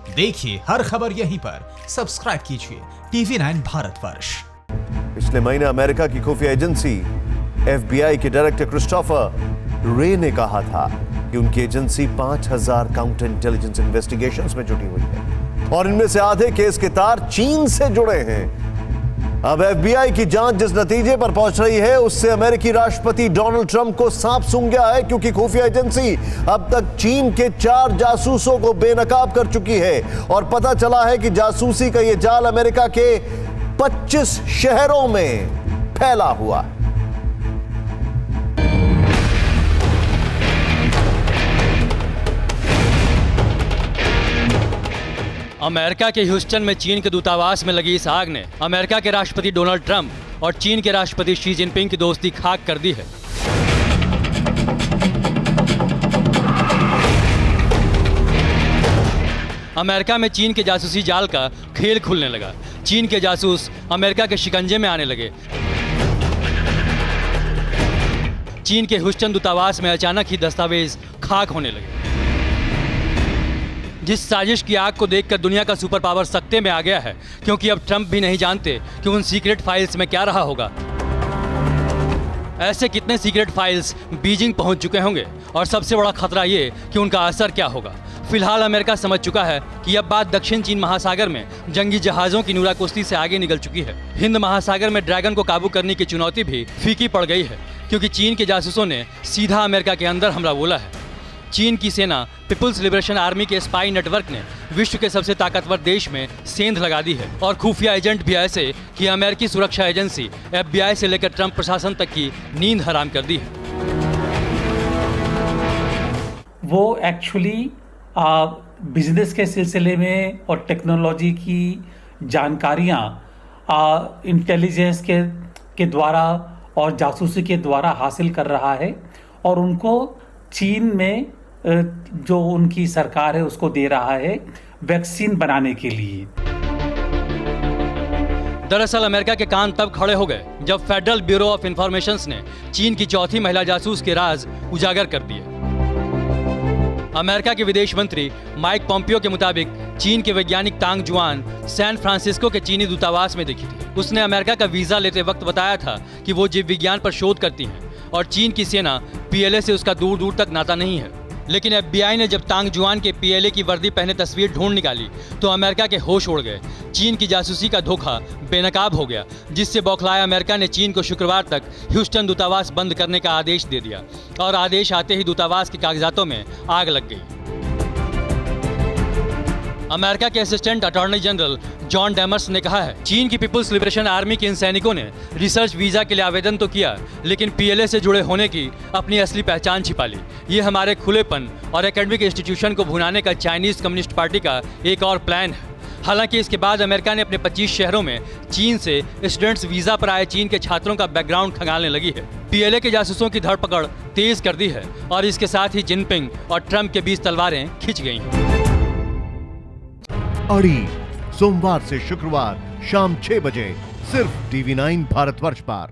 देखिए हर खबर यहीं पर, सब्सक्राइब कीजिए TV9 भारतवर्ष। पिछले महीने अमेरिका की खुफिया एजेंसी FBI के डायरेक्टर क्रिस्टोफर रे ने कहा था कि उनकी एजेंसी 5000 काउंटर इंटेलिजेंस इन्वेस्टिगेशंस में जुटी हुई है और इनमें से आधे केस के तार चीन से जुड़े हैं। अब FBI की जांच जिस नतीजे पर पहुंच रही है उससे अमेरिकी राष्ट्रपति डोनाल्ड ट्रंप को सांप सूंघ गया है, क्योंकि खुफिया एजेंसी अब तक चीन के 4 जासूसों को बेनकाब कर चुकी है और पता चला है कि जासूसी का यह जाल अमेरिका के 25 शहरों में फैला हुआ है। अमेरिका के ह्यूस्टन में चीन के दूतावास में लगी इस आग ने अमेरिका के राष्ट्रपति डोनाल्ड ट्रंप और चीन के राष्ट्रपति शी जिनपिंग की दोस्ती खाक कर दी है। अमेरिका में चीन के जासूसी जाल का खेल खुलने लगा। चीन के जासूस अमेरिका के शिकंजे में आने लगे। चीन के ह्यूस्टन दूतावास में अचानक ही दस्तावेज खाक होने लगे। जिस साजिश की आग को देखकर दुनिया का सुपर पावर सकते में आ गया है, क्योंकि अब ट्रंप भी नहीं जानते कि उन सीक्रेट फाइल्स में क्या रहा होगा। ऐसे कितने सीक्रेट फाइल्स बीजिंग पहुंच चुके होंगे और सबसे बड़ा खतरा ये कि उनका असर क्या होगा। फिलहाल अमेरिका समझ चुका है कि अब बात दक्षिण चीन महासागर में जंगी जहाजों की नूरा कुश्ती से आगे निकल चुकी है। हिंद महासागर में ड्रैगन को काबू करने की चुनौती भी फीकी पड़ गई है, क्योंकि चीन के जासूसों ने सीधा अमेरिका के अंदर हमला बोला है। चीन की सेना पीपुल्स लिबरेशन आर्मी के स्पाई नेटवर्क ने विश्व के सबसे ताकतवर देश में सेंध लगा दी है और खुफिया एजेंट भी ऐसे कि अमेरिकी सुरक्षा एजेंसी FBI से लेकर ट्रंप प्रशासन तक की नींद हराम कर दी है। वो एक्चुअली बिजनेस के सिलसिले में और टेक्नोलॉजी की जानकारियाँ इंटेलिजेंस के द्वारा और जासूसी के द्वारा हासिल कर रहा है और उनको चीन में जो उनकी सरकार है उसको दे रहा है वैक्सीन बनाने के लिए। दरअसल अमेरिका के कान तब खड़े हो गए जब फेडरल ब्यूरो ऑफ इंफॉर्मेशन ने चीन की चौथी महिला जासूस के राज उजागर कर दिए। अमेरिका के विदेश मंत्री माइक पॉम्पियो के मुताबिक चीन के वैज्ञानिक तांग जुआन सैन फ्रांसिस्को के चीनी दूतावास में दिखी थी। उसने अमेरिका का वीजा लेते वक्त बताया था कि वो जीव विज्ञान पर शोध करती हैं और चीन की सेना PLA से उसका दूर दूर तक नाता नहीं है। लेकिन FBI ने जब तांग जुआन के PLA की वर्दी पहने तस्वीर ढूंढ निकाली तो अमेरिका के होश उड़ गए। चीन की जासूसी का धोखा बेनकाब हो गया, जिससे बौखलाया अमेरिका ने चीन को शुक्रवार तक ह्यूस्टन दूतावास बंद करने का आदेश दे दिया और आदेश आते ही दूतावास के कागजातों में आग लग गई। अमेरिका के असिस्टेंट अटॉर्नी जनरल जॉन डेमर्स ने कहा है, चीन की पीपुल्स लिबरेशन आर्मी के इन सैनिकों ने रिसर्च वीजा के लिए आवेदन तो किया, लेकिन PLA से जुड़े होने की अपनी असली पहचान छिपा ली। ये हमारे खुलेपन और एकेडमिक इंस्टीट्यूशन को भुनाने का चाइनीज कम्युनिस्ट पार्टी का एक और प्लान है। हालांकि इसके बाद अमेरिका ने अपने 25 शहरों में चीन से स्टूडेंट्स वीजा पर आए चीन के छात्रों का बैकग्राउंड खंगालने लगी है। PLA के जासूसों की धरपकड़ तेज कर दी है और इसके साथ ही जिनपिंग और ट्रंप के बीच तलवारें खिंच गई हैं। अड़ी सोमवार से शुक्रवार शाम 6 बजे सिर्फ TV9 भारतवर्ष पर।